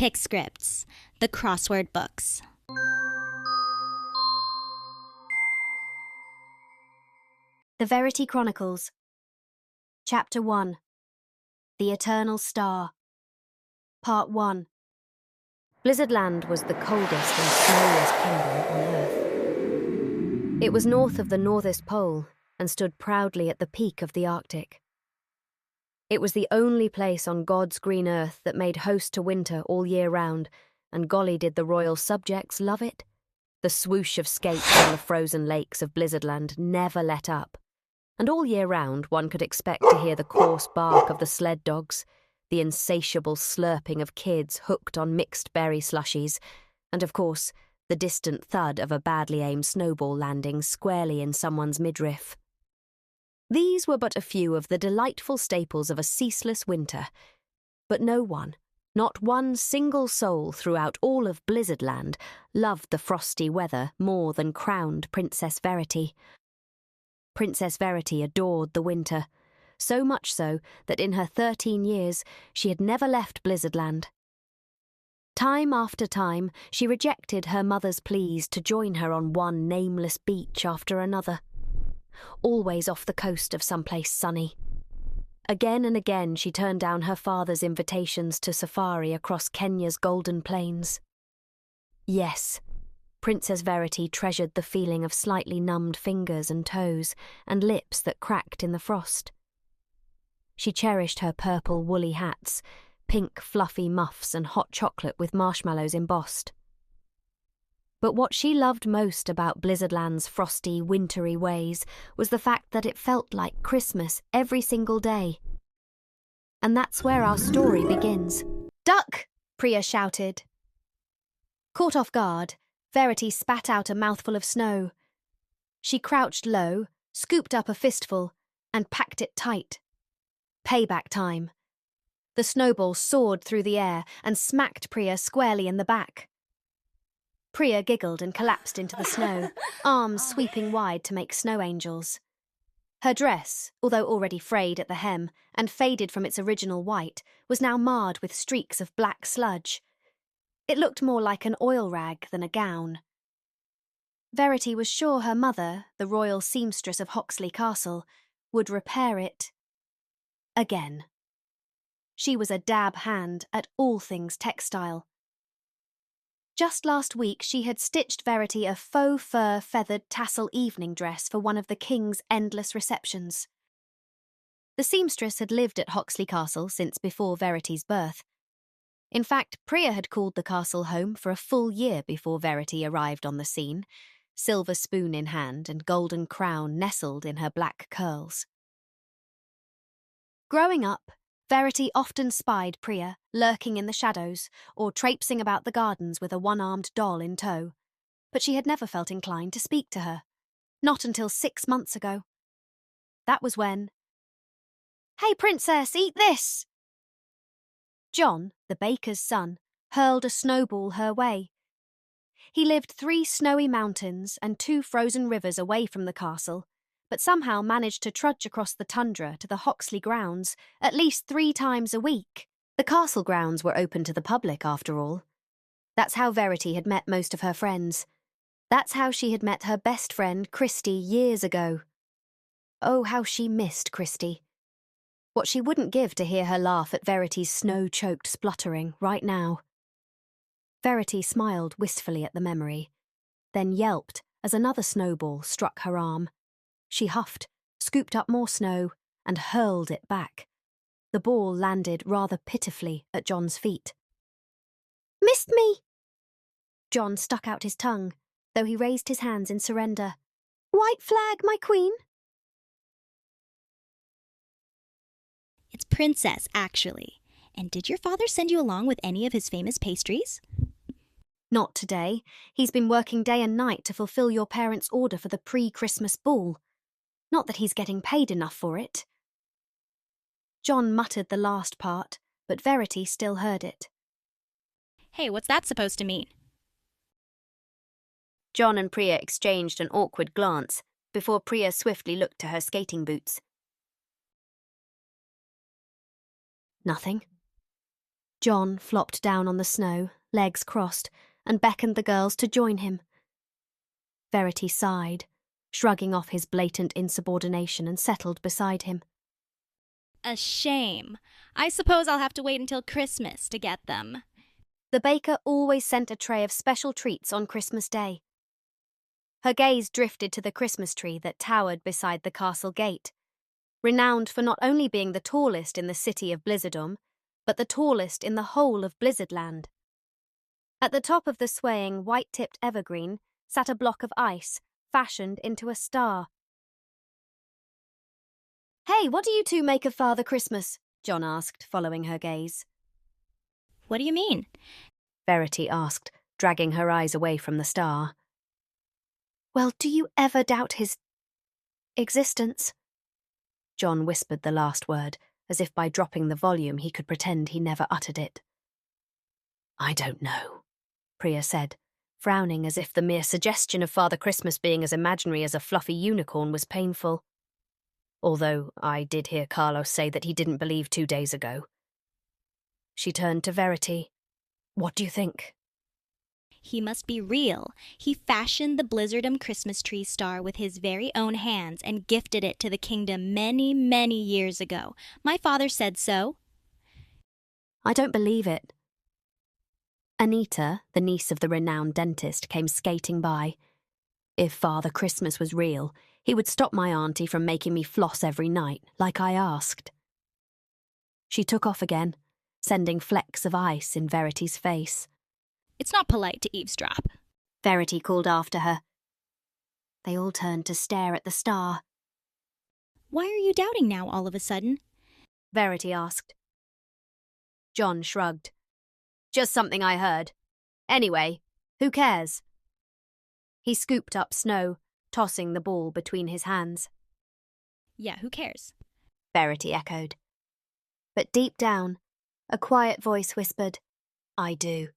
Pick Scripts, the crossword books. The Verity Chronicles. Chapter 1. The Eternal Star. Part 1. Blizzardland was the coldest and snowiest kingdom on Earth. It was north of the northest pole and stood proudly at the peak of the Arctic. It was the only place on God's green earth that made host to winter all year round, and golly did the royal subjects love it. The swoosh of skates on the frozen lakes of Blizzardland never let up, and all year round one could expect to hear the coarse bark of the sled dogs, the insatiable slurping of kids hooked on mixed berry slushies, and of course the distant thud of a badly aimed snowball landing squarely in someone's midriff. These were but a few of the delightful staples of a ceaseless winter, but no one, not one single soul throughout all of Blizzardland, loved the frosty weather more than crowned Princess Verity. Princess Verity adored the winter, so much so that in her 13 years she had never left Blizzardland. Time after time she rejected her mother's pleas to join her on one nameless beach after another, always off the coast of someplace sunny. Again and again she turned down her father's invitations to safari across Kenya's golden plains. Yes, Princess Verity treasured the feeling of slightly numbed fingers and toes and lips that cracked in the frost. She cherished her purple woolly hats, pink fluffy muffs and hot chocolate with marshmallows embossed. But what she loved most about Blizzardland's frosty, wintry ways was the fact that it felt like Christmas every single day. And that's where our story begins. "Duck!" Priya shouted. Caught off guard, Verity spat out a mouthful of snow. She crouched low, scooped up a fistful, and packed it tight. Payback time. The snowball soared through the air and smacked Priya squarely in the back. Priya giggled and collapsed into the snow, arms sweeping wide to make snow angels. Her dress, although already frayed at the hem and faded from its original white, was now marred with streaks of black sludge. It looked more like an oil rag than a gown. Verity was sure her mother, the royal seamstress of Hoxley Castle, would repair it again. She was a dab hand at all things textile. Just last week she had stitched Verity a faux fur feathered tassel evening dress for one of the king's endless receptions. The seamstress had lived at Hoxley Castle since before Verity's birth. In fact, Priya had called the castle home for a full year before Verity arrived on the scene, silver spoon in hand and golden crown nestled in her black curls. Growing up, Verity often spied Priya lurking in the shadows or traipsing about the gardens with a one-armed doll in tow, but she had never felt inclined to speak to her. Not until 6 months ago. That was when... "Hey, Princess, eat this!" John, the baker's son, hurled a snowball her way. He lived 3 snowy mountains and 2 frozen rivers away from the castle, but somehow managed to trudge across the tundra to the Hoxley grounds at least 3 times a week. The castle grounds were open to the public, after all. That's how Verity had met most of her friends. That's how she had met her best friend, Christy, years ago. Oh, how she missed Christy. What she wouldn't give to hear her laugh at Verity's snow-choked spluttering right now. Verity smiled wistfully at the memory, then yelped as another snowball struck her arm. She huffed, scooped up more snow, and hurled it back. The ball landed rather pitifully at John's feet. "Missed me!" John stuck out his tongue, though he raised his hands in surrender. "White flag, my queen!" It's Princess, actually. And did your father send you along with any of his famous pastries? "Not today. He's been working day and night to fulfill your parents' order for the pre-Christmas ball. Not that he's getting paid enough for it." John muttered the last part, but Verity still heard it. Hey, what's that supposed to mean? John and Priya exchanged an awkward glance before Priya swiftly looked to her skating boots. "Nothing." John flopped down on the snow, legs crossed, and beckoned the girls to join him. Verity sighed, shrugging off his blatant insubordination, and settled beside him. A shame. I suppose I'll have to wait until Christmas to get them. The baker always sent a tray of special treats on Christmas Day. Her gaze drifted to the Christmas tree that towered beside the castle gate, renowned for not only being the tallest in the city of Blizzardom, but the tallest in the whole of Blizzardland. At the top of the swaying, white-tipped evergreen sat a block of ice, fashioned into a star. "Hey, what do you two make of Father Christmas?" John asked, following her gaze. What do you mean? Verity asked, dragging her eyes away from the star. "Well, do you ever doubt his existence?" John whispered the last word, as if by dropping the volume he could pretend he never uttered it. "I don't know," Priya said, frowning as if the mere suggestion of Father Christmas being as imaginary as a fluffy unicorn was painful. Although I did hear Carlos say that he didn't believe 2 days ago. She turned to Verity. "What do you think?" He must be real. He fashioned the Blizzardom Christmas tree star with his very own hands and gifted it to the kingdom many, many years ago. My father said so. "I don't believe it." Anita, the niece of the renowned dentist, came skating by. If Father Christmas was real, he would stop my auntie from making me floss every night, like I asked. She took off again, sending flecks of ice in Verity's face. It's not polite to eavesdrop. Verity called after her. They all turned to stare at the star. Why are you doubting now all of a sudden? Verity asked. John shrugged. "Just something I heard. Anyway, who cares?" He scooped up snow, tossing the ball between his hands. Yeah, who cares? Verity echoed. But deep down, a quiet voice whispered, "I do."